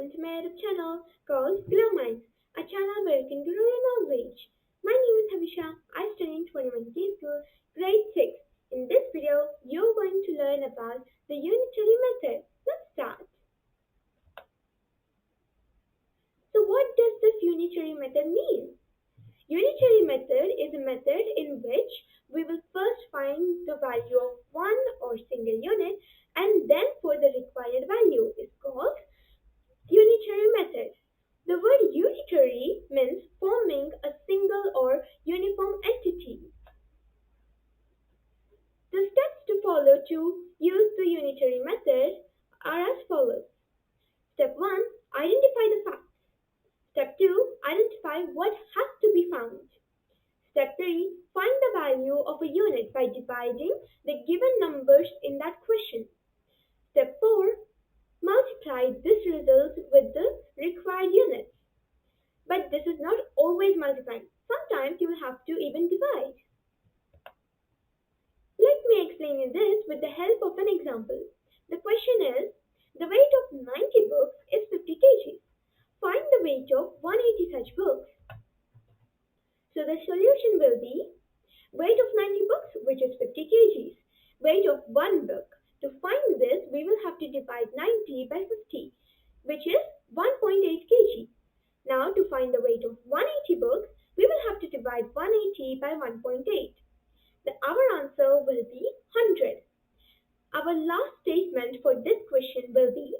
welcome to my YouTube channel called Glow Minds, a channel where you can grow your knowledge. My name is Havisha. I study in 21K School, grade 6. In this video, you're going to learn about the unitary method. Let's start. So what does this unitary method mean? Unitary method is a method in which we will first find the value of one or single unit and then for the required value is called unitary method. The word unitary means forming a single or uniform entity. The steps to follow to use the unitary method are as follows. Step 1. Identify the facts. Step 2. Identify what has to be found. Step 3. Find the value of a unit by dividing the given numbers in that question. Step 4. Multiply this result with the required units. But this is not always multiplying. Sometimes you will have to even divide. Let me explain you this with the help of an example. The question is, the weight of 90 books is 50 kgs. Find the weight of 180 such books. So the solution will be weight of 90 books, which is 50 kgs. Weight of one book. To find this, we will have to divide 90 by 50, which is 1.8 kg. Now, to find the weight of 180 books, we will have to divide 180 by 1.8. Our answer will be 100. Our last statement for this question will be